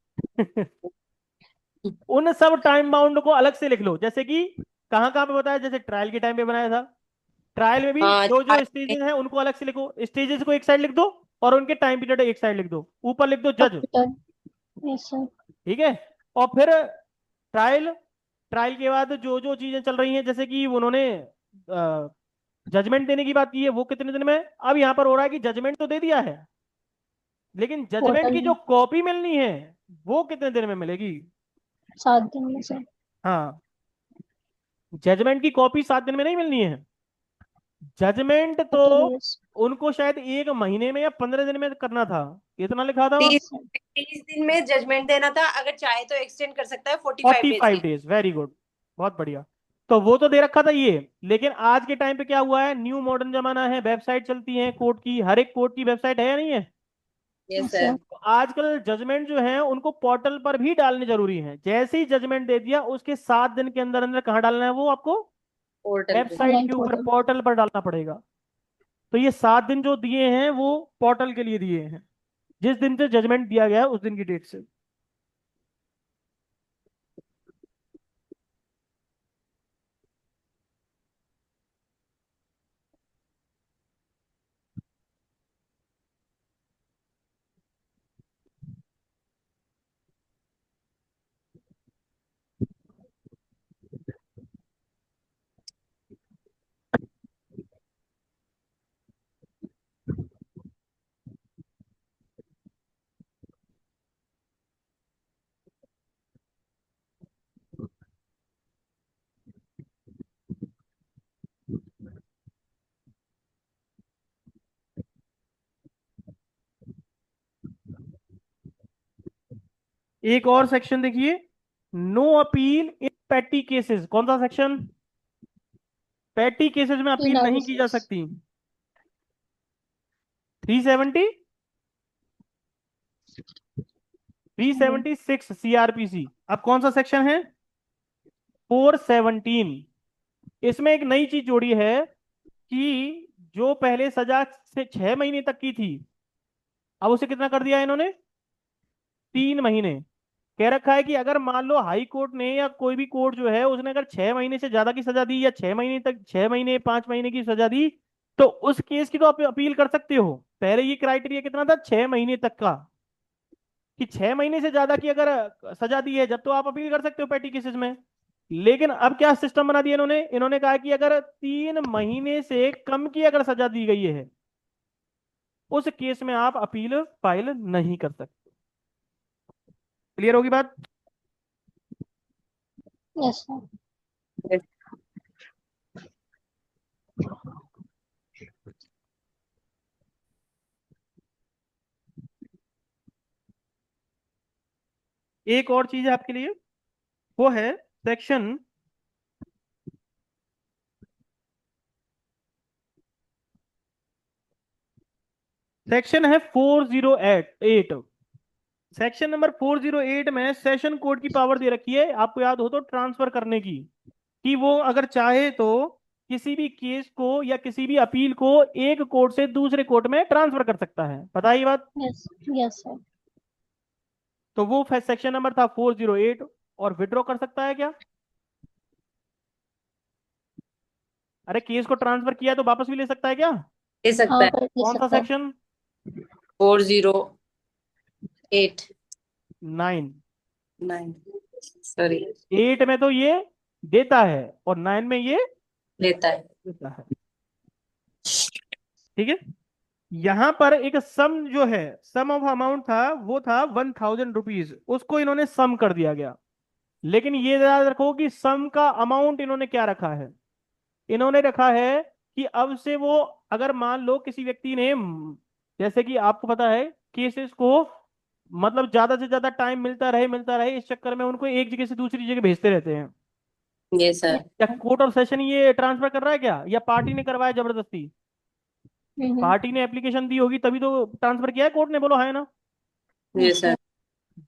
उन सब टाइम बाउंड को अलग से लिख लो, जैसे कि कहाँ कहाँ पे बताया, जैसे ट्रायल के टाइम पे बनाया था, ट्रायल में भी हाँ जो जो स्टेजेस हैं उनको अलग से लिखो, स्टेजेस को एक साइड लिख दो और उनके टाइम पीरियड एक साइड लिख दो, ऊपर लिख दो जज। टोटल। Yes sir. ठीक है। और फिर ट्रायल, ट्रायल के बाद जो जो चीजें चल रही हैं, जैसे कि उन्होंने जजमेंट देने की बात की है, वो कितने दिन में, अब यहाँ पर हो रहा है कि जजमेंट तो दे दिया है, लेकिन जजमेंट टोटल की जो में कॉपी मिलनी है वो कितने दिन में मिलेगी। 7 दिन में सर। हाँ, जजमेंट की कॉपी 7 दिन में नहीं मिलनी है। जजमेंट तो 30 डेज। उनको शायद 1 महीने में या 15 दिन में करना था, इतना लिखा था वहाँ। यस तीस सर। 30 दिन में जजमेंट देना था, अगर चाहे तो एक्सटेंड कर सकता है 45 डेज 45 की। डेज, वेरी गुड, बहुत बढ़िया। तो वो तो दे रखा था ये, लेकिन आज के टाइम पे क्या हुआ है, न्यू मॉडर्न जमाना है, वेबसाइट चलती है कोर्ट की, हर एक कोर्ट की वेबसाइट है या नहीं है। Yes yes sir. सर। तो आजकल जजमेंट जो है उनको पोर्टल पर भी डालने जरूरी है, जैसे ही जजमेंट दे दिया उसके 7 दिन के अंदर अंदर कहाँ डालना है वो आपको, पोर्टल पे। वेबसाइट ऑनलाइन के ऊपर पोर्टल। पोर्टल पर डालना पड़ेगा। तो ये 7 दिन जो दिए हैं वो पोर्टल के लिए दिए हैं, जिस दिन से जजमेंट दिया गया है उस दिन की डेट से। एक और सेक्शन देखिए, no appeal in petty cases. कौन सा सेक्शन, पैटी केसेस में अपील नहीं की जा 396। सकती। 370, 376 सीआरपीसी। अब कौन सा सेक्शन है, 417। इसमें एक नई चीज जोड़ी है कि जो पहले सजा से 6 महीने तक की थी, अब उसे कितना कर दिया है इन्होंने, 3 महीने। कह रखा है कि अगर मान लो हाई कोर्ट ने या कोई भी कोर्ट जो है उसने अगर 6 महीने से ज्यादा की सजा दी, या 6 महीने तक, 6 महीने 5 महीने की सजा दी, तो उस केस की तो आप अपील कर सकते हो। पहले ये क्राइटेरिया कितना था, 6 महीने तक का, कि 6 महीने से ज्यादा की अगर सजा दी है जब तो आप अपील कर सकते हो पैटी केसेस में। लेकिन अब क्या सिस्टम बना दिया इन्होंने, इन्होंने कहा कि अगर 3 महीने से कम की अगर सजा दी गई है उस केस में आप अपील फाइल नहीं कर सकते। क्लियर होगी बात। Yes sir. एक और चीज है आपके लिए, वो है सेक्शन, सेक्शन है 408। सेक्शन नंबर 408 में सेशन कोर्ट की पावर दे रखी है, आपको याद हो तो, ट्रांसफर करने की, कि वो अगर चाहे तो किसी भी केस को या किसी भी अपील को एक कोर्ट से दूसरे कोर्ट में ट्रांसफर कर सकता है, पता है ये बात। यस। Yes sir. तो वो सेक्शन नंबर था 408। और विड्रॉ कर सकता है क्या, अरे केस को ट्रांसफर किया है तो वापस भी ले सकता है क्या। दे सकता हाँ है। कर दे कौन सा सकता है। सेक्शन, 408। 9। 9। सॉरी। 8 में तो ये देता है और 9 में ये लेता है। देता है। ठीक है। यहां पर एक सम जो है, सम ऑफ अमाउंट था, वो था 1000 रुपीज, उसको इन्होंने सम कर दिया गया। लेकिन ये याद रखो कि सम का अमाउंट इन्होंने क्या रखा है, इन्होंने रखा है कि अब से वो, अगर मान लो किसी व्यक्ति ने जैसे कि आपको पता है केसेस को मतलब ज्यादा से ज्यादा टाइम मिलता रहे इस चक्कर में उनको एक जगह से दूसरी जगह भेजते रहते हैं। Yes sir. क्या कोर्ट ऑफ सेशन ये ट्रांसफर कर रहा है क्या, या पार्टी ने करवाया जबरदस्ती? हम्म। पार्टी ने एप्लीकेशन दी होगी तभी तो ट्रांसफर किया है कोर्ट ने, बोलो हाँ है ना? Yes yes sir. सर।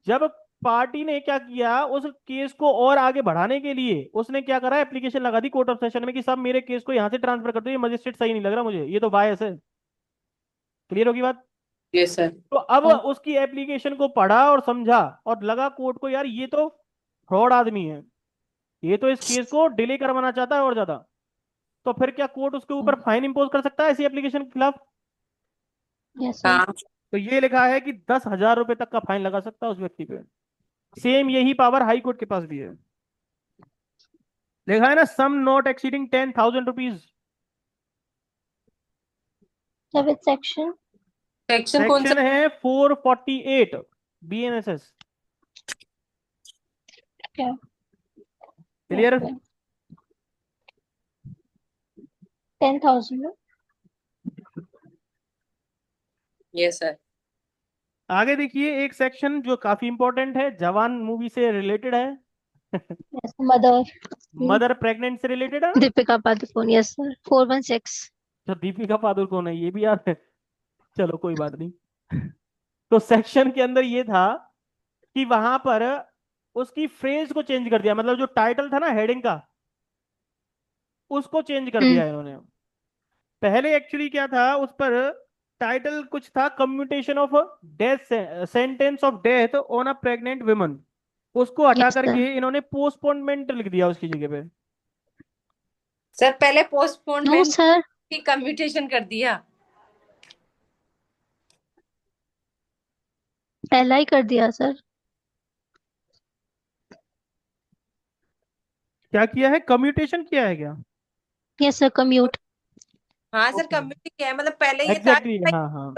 जब पार्टी ने क्या किया, उस केस को और आगे बढ़ाने के लिए उसने क्या करा, एप्लीकेशन लगा दी कोर्ट ऑफ सेशन में कि सब मेरे केस को यहाँ से ट्रांसफर कर दो, ये मजिस्ट्रेट सही नहीं लग रहा मुझे, ये तो बायस है। क्लियर होगी बात? Yes sir. तो अब उसकी एप्लीकेशन को पढ़ा और समझा और लगा कोर्ट को यार ये तो फ्रॉड आदमी है, ये तो इस केस को डिले करवाना चाहता है और ज्यादा। तो फिर क्या कोर्ट उसके ऊपर फाइन इंपोज कर सकता है ऐसी एप्लीकेशन के खिलाफ? Yes sir. हाँ तो ये लिखा है कि 10,000 रुपए तक का फाइन लगा सकता है उस व्यक्ति पे। सेम यही पावर हाई कोर्ट के पास भी है। लिखा है ना, sum not exceeding 10,000 rupees. With section. Section कौन सा? सेक्शन है 448 BNSS। क्या? क्लियर? ओके। 10,000। Yes sir. आगे देखिए एक सेक्शन जो काफी इंपॉर्टेंट है, जवान मूवी से रिलेटेड है। Yes mother. मदर प्रेग्नेंट से रिलेटेड है ना? दीपिका पादुकोण। Yes sir, 416। तो दीपिका पादुकोण है, ये भी याद है। चलो कोई बात नहीं। तो सेक्शन के अंदर ये था कि वहां पर उसकी फ्रेज को चेंज कर दिया, मतलब जो टाइटल था ना हेडिंग का, उसको चेंज कर हम्म। दिया इन्होंने। पहले एक्चुअली क्या था उस पर, टाइटल कुछ था commutation of death, sentence of death on a pregnant woman. उसको हटा यस सर। करके इन्होंने पोस्टपोनमेंट लिख दिया उसकी जगह पे। सर पहले नो पोस्टपोनमेंट सर। की कम्यूटेशन कर दिया। पहला ही कर दिया सर। क्या किया है, कम्यूटेशन किया है क्या? Yes sir, commute. हाँ सर, ओके, कम्यूट किया है, मतलब पहले ये था एग्जैक्टली हाँ हाँ।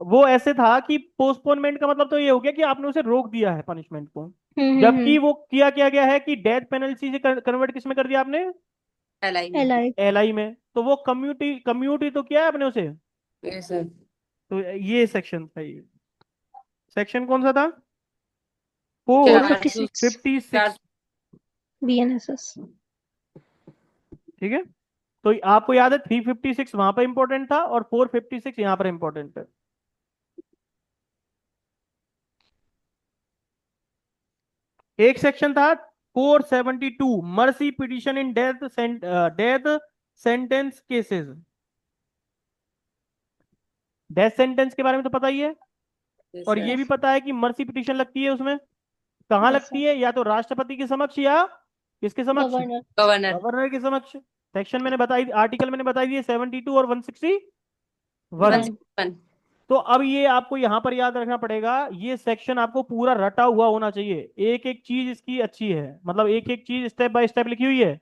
वो ऐसे था कि पोस्टपोनमेंट का मतलब तो ये हो गया कि आपने उसे रोक दिया है पनिशमेंट को। जबकि हम्म। वो किया क्या गया है कि डेथ पेनल्टी से कन्वर्ट किस में कर दिया आपने? एलआई में। एलाइड। एलआई में। तो वो कम्यूटी तो किया है आपने उसे। Yes sir. तो ये सेक्शन था ये। सेक्शन कौन सा था? Four four fifty 400। Six fifty चार। Six BNSS. ठीक है। तो आपको याद है 356 वहां पर इंपॉर्टेंट था और 456 यहां पर इंपॉर्टेंट है। एक सेक्शन था 472 mercy petition in death sentence cases. Death sentence के बारे में तो पता ही है। यस और सर। ये भी पता है कि मर्सी पिटिशन लगती है उसमें। कहाँ यस सर। लगती है, या तो राष्ट्रपति के समक्ष या किसके समक्ष? गवर्नर। गवर्नर। गवर्नर के समक्ष। सेक्शन मैंने बताई, आर्टिकल मैंने बताई दिए 72 और 161। 161। तो अब ये आपको यहां पर याद रखना पड़ेगा, ये सेक्शन आपको पूरा रटा हुआ होना चाहिए, एक एक चीज इसकी अच्छी है, मतलब एक एक चीज स्टेप बाय स्टेप लिखी हुई है।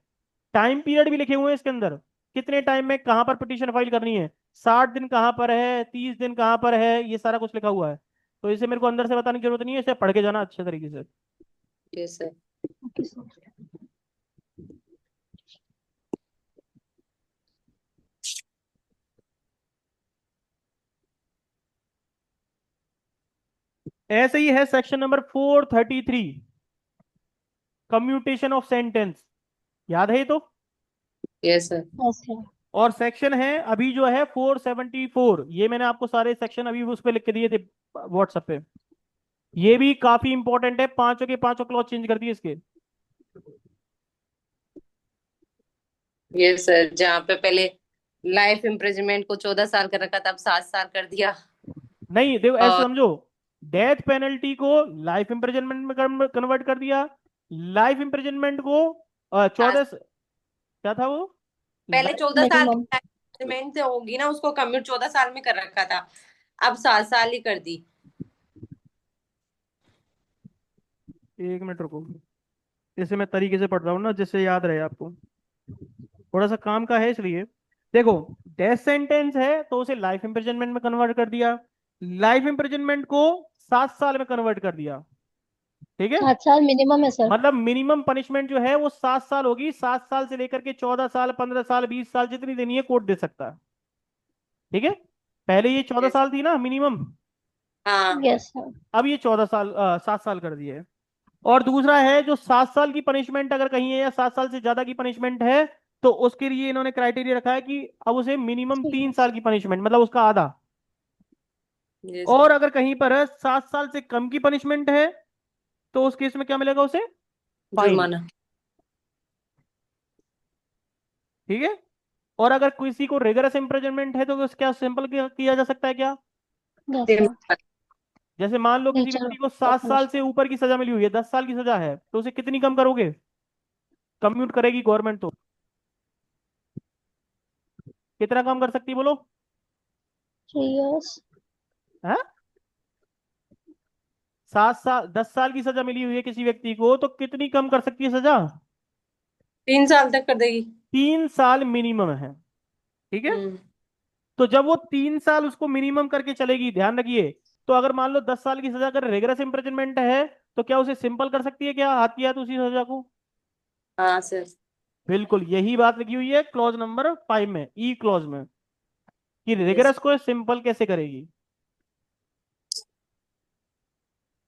टाइम पीरियड भी लिखे हुए हैं इसके अंदर, कितने टाइम में कहां पर पिटीशन फाइल करनी है, 60 दिन कहां पर है, 30 दिन कहां पर है, ये सारा कुछ लिखा हुआ है। तो इसे मेरे को अंदर से बताने की जरूरत नहीं है, इसे पढ़ के जाना अच्छे तरीके से। Yes sir. Okay sir. ऐसे ही है section number 433 commutation of sentence. याद है ये तो? Yes sir. Yes sir. और सेक्शन है अभी जो है 474, ये मैंने आपको सारे सेक्शन अभी उस पर लिख के दिए थे व्हाट्सएप पे। ये भी काफी इंपॉर्टेंट है, पांचों के पांचों क्लॉज चेंज कर दिए इसके। यस सर, जहाँ पे पहले लाइफ इम्प्रिजनमेंट को 14 साल कर रखा था, अब 7 साल कर दिया। नहीं देखो ऐसे और समझो, डेथ पेनल्टी को लाइफ इम्प्रिजनमेंट में कन्वर्ट कर दिया, लाइफ इम्प्रिजनमेंट को 14, क्या था वो? पहले लाइफ, 14 साल मिनिमम। की इम्प्रिजनमेंट से होगी ना, उसको कम्यूट 14 साल में कर रखा था, अब 7 साल ही कर दी। एक मिनट रुको, इसे मैं तरीके से पढ़ रहा हूँ ना जिससे याद रहे आपको, थोड़ा सा काम का है इसलिए। देखो, डेथ सेंटेंस है तो उसे लाइफ इम्प्रिजनमेंट में कन्वर्ट कर दिया, लाइफ इम्प्रिजनमेंट को 7 साल में कन्वर्ट कर दिया। ठीक है। 7 साल मिनिमम है सर। मतलब मिनिमम पनिशमेंट जो है वो 7 साल होगी। 7 साल से लेकर के 14 साल, 15 साल, 20 साल, जितनी देनी है कोर्ट दे सकता है। ठीक है। पहले ये 14 साल थी ना मिनिमम, हाँ। Yes sir. अब ये 14 साल 7 साल कर दिए है। और दूसरा है जो 7 साल की पनिशमेंट अगर कहीं है या 7 साल से ज्यादा की पनिशमेंट है, तो उसके लिए इन्होंने क्राइटेरिया रखा है कि अब उसे मिनिमम ठीक तीन है। साल की पनिशमेंट, मतलब उसका आधा। जी और सर। अगर कहीं पर 7 साल से कम की पनिशमेंट है, तो उस केस में क्या मिलेगा उसे? फाइन। जुर्माना। ठीक है। और अगर किसी को रिगरस इम्प्रिजनमेंट है, तो क्या सिंपल किया जा सकता है क्या? Yes sir. सिंपल। जैसे मान लो किसी नेचर व्यक्ति को ऑफ 7 साल से पनिशमेंट। ऊपर की सजा मिली हुई है, 10 साल की सजा है, तो उसे कितनी कम करोगे? कम्यूट करेगी गवर्नमेंट तो कितना कम कर सकती है बोलो? 3 इयर्स। है 7 साल, 10 साल की सजा मिली हुई है किसी व्यक्ति को, तो कितनी कम कर सकती है सजा? 3 साल तक कर देगी। 3 साल मिनिमम है। ठीक है। हम्म। तो जब वो 3 साल उसको मिनिमम करके चलेगी, ध्यान रखिए। तो अगर मान लो 10 साल की सजा अगर रेगुलर इम्प्रिजनमेंट है, तो क्या उसे सिंपल कर सकती है क्या हाथ की हाथ उसी सजा को? हाँ सर। बिल्कुल यही बात लिखी हुई है क्लॉज नंबर 5 में, ई क्लॉज में, कि यस। रिगरस को सिंपल कैसे करेगी।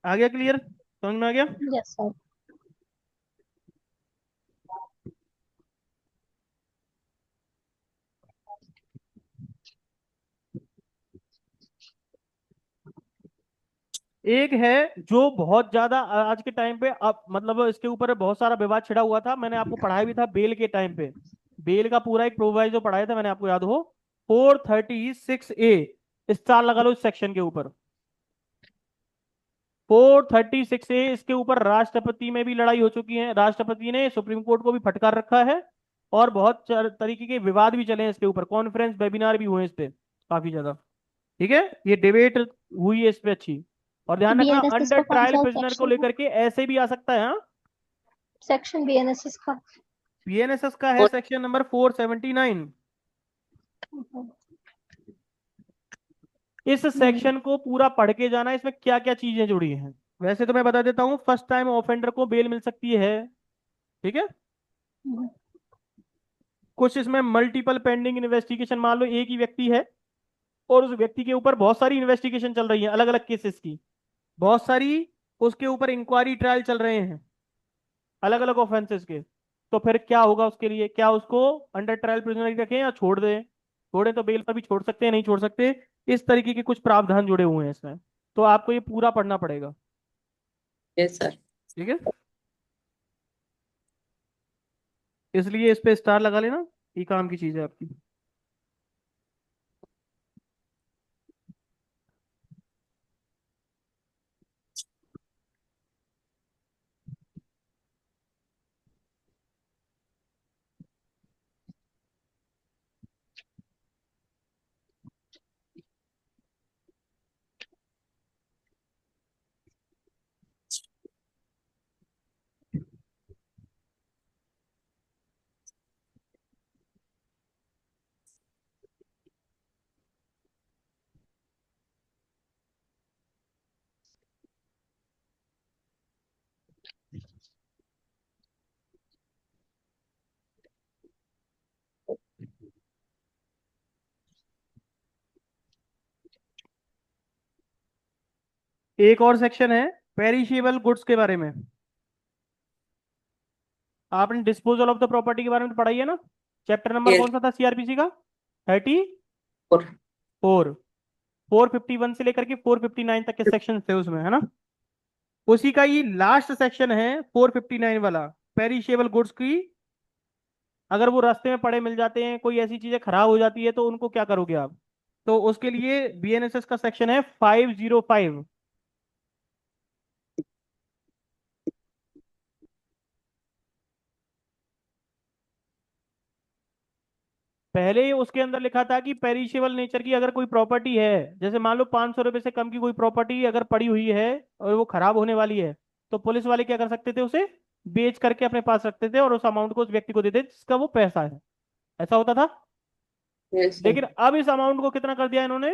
आ गया क्लियर? समझ में आ गया? Yes sir. एक है जो बहुत ज्यादा आज के टाइम पे, अब मतलब इसके ऊपर बहुत सारा विवाद छिड़ा हुआ था, मैंने आपको पढ़ाया भी था बेल के टाइम पे। बेल का पूरा एक प्रोवाइजो पढ़ाया था मैंने, आपको याद हो? 436A, स्टार लगा लो इस सेक्शन के ऊपर। 436A, इसके ऊपर राष्ट्रपति में भी लड़ाई हो चुकी है, राष्ट्रपति ने सुप्रीम कोर्ट को भी फटकार रखा है। और बहुत तरीके के विवाद भी चले हैं इसके ऊपर, कॉन्फ्रेंस वेबिनार भी हुए हैं इस पे काफी ज्यादा। ठीक है। ये डिबेट हुई है इस पे अच्छी। और ध्यान रखना, बीएनएसएस अंडर का कौन ट्रायल सा प्रिजनर को सेक्शन है? लेकर के ऐसे भी आ सकता है। हाँ, सेक्शन बीएनएसएस का। बीएनएसएस का है सेक्शन नंबर 479। इस हम्म। सेक्शन को पूरा पढ़ के जाना, इसमें क्या क्या चीजें जुड़ी हैं। वैसे तो मैं बता देता हूँ, फर्स्ट टाइम ऑफेंडर को बेल मिल सकती है। ठीक है। हम्म। कुछ इसमें मल्टीपल पेंडिंग इन्वेस्टिगेशन, मान लो एक ही व्यक्ति है और उस व्यक्ति के ऊपर बहुत सारी इन्वेस्टिगेशन चल रही है, अलग अलग केसेस की, बहुत सारी उसके ऊपर इंक्वायरी ट्रायल चल रहे हैं अलग अलग ऑफेंसेस के। तो फिर क्या होगा उसके लिए? क्या उसको अंडर ट्रायल प्रिजनर रखें या छोड़ दें? छोड़े तो बेल पर भी छोड़ सकते हैं, नहीं छोड़ सकते। इस तरीके के कुछ प्रावधान जुड़े हुए हैं इसमें। तो आपको ये पूरा पढ़ना पड़ेगा। Yes sir. ठीक है। इसलिए इस पे स्टार लगा लेना, ये काम की चीज है आपकी। एक और सेक्शन है पेरिशेबल गुड्स के बारे में। आपने डिस्पोजल ऑफ द प्रॉपर्टी के बारे में तो पढ़ा ही है ना? Chapter number yes. कौन सा था सीआरपीसी का? 34। और 451 से लेकर के 459 तक के सेक्शन थे उसमें, है ना? उसी का ये लास्ट सेक्शन है 459 वाला, पेरिशेबल गुड्स की। अगर वो रास्ते में पड़े मिल जाते हैं, कोई ऐसी चीजें खराब हो जाती है, तो उनको क्या करोगे आप? तो उसके लिए बीएनएसएस का सेक्शन है 505। पहले उसके अंदर लिखा था कि पेरिशेबल नेचर की अगर कोई प्रॉपर्टी है, जैसे मान लो 500 रुपए से कम की कोई प्रॉपर्टी अगर पड़ी हुई है और वो खराब होने वाली है, तो पुलिस वाले क्या कर सकते थे? उसे बेच करके अपने पास रखते थे और उस अमाउंट को उस व्यक्ति को देते जिसका वो पैसा है। ऐसा होता था। Yes sir. लेकिन अब इस अमाउंट को कितना कर दिया इन्होंने?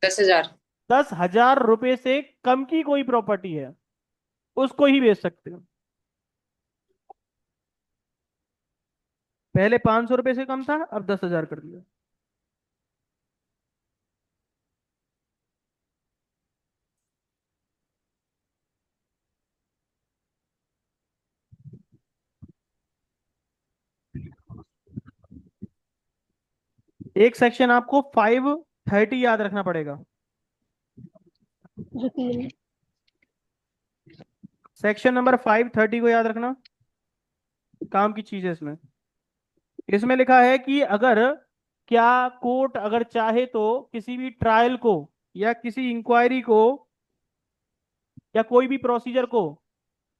10,000। 10,000 रुपए से कम की कोई प्रॉपर्टी है, उसको ही बेच सकते हो। पहले 500 रुपए से कम था, अब 10,000 कर दिया। एक सेक्शन आपको 530 याद रखना पड़ेगा। रिपील। सेक्शन नंबर 530 को याद रखना। काम की चीज है इसमें। इसमें लिखा है कि अगर, क्या कोर्ट अगर चाहे तो किसी भी ट्रायल को या किसी इंक्वायरी को या कोई भी प्रोसीजर को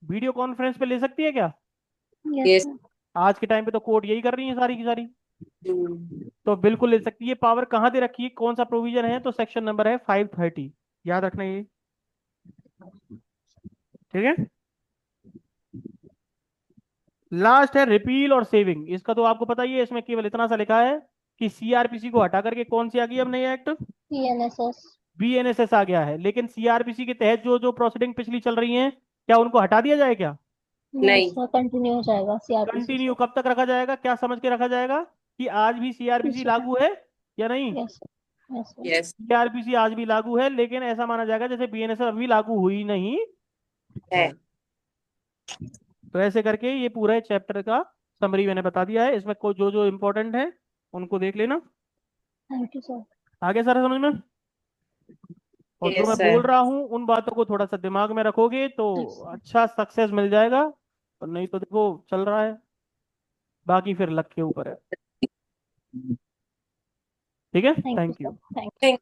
वीडियो कॉन्फ्रेंस पे ले सकती है क्या? Yes yes. सर। आज के टाइम पे तो कोर्ट यही कर रही है सारी की सारी। हम्म। तो बिल्कुल ले सकती है। पावर कहाँ दे रखी है, कौन सा प्रोविजन है? तो सेक्शन नंबर है 530। याद रखना ये। ठीक है। लास्ट है रिपील और सेविंग। इसका तो आपको पता ही है। इसमें केवल इतना सा लिखा है कि सीआरपीसी को हटा करके कौन सी आ गई अब नई एक्ट? बीएनएसएस। बीएनएसएस आ गया है। लेकिन सीआरपीसी के तहत जो जो प्रोसीडिंग पिछली चल रही है, क्या उनको हटा दिया जाए क्या? नहीं नहीं। सर, कंटिन्यू हो जाएगा सीआरपीसी कंटिन्यू से। कब तक रखा जाएगा? क्या समझ के रखा जाएगा कि आज भी सीआरपीसी पीछे का। लागू है या नहीं? Yes. Yes sir. Yes. CrPC आज भी लागू है, लेकिन ऐसा माना जाएगा जैसे बीएनएसएस अभी लागू हुई नहीं है। है। तो ऐसे करके ये पूरा चैप्टर का समरी मैंने बता दिया है। इसमें कोई जो जो इंपॉर्टेंट है उनको देख लेना। Thank you sir. आगे सारा समझ में। और जो यस मैं बोल सर। रहा हूँ उन बातों को थोड़ा सा दिमाग में रखोगे तो यस। अच्छा सक्सेस मिल जाएगा। और नहीं तो देखो चल रहा है, बाकी फिर लक के ऊपर है। ठीक है। Thank you thank sir. You. Thank thank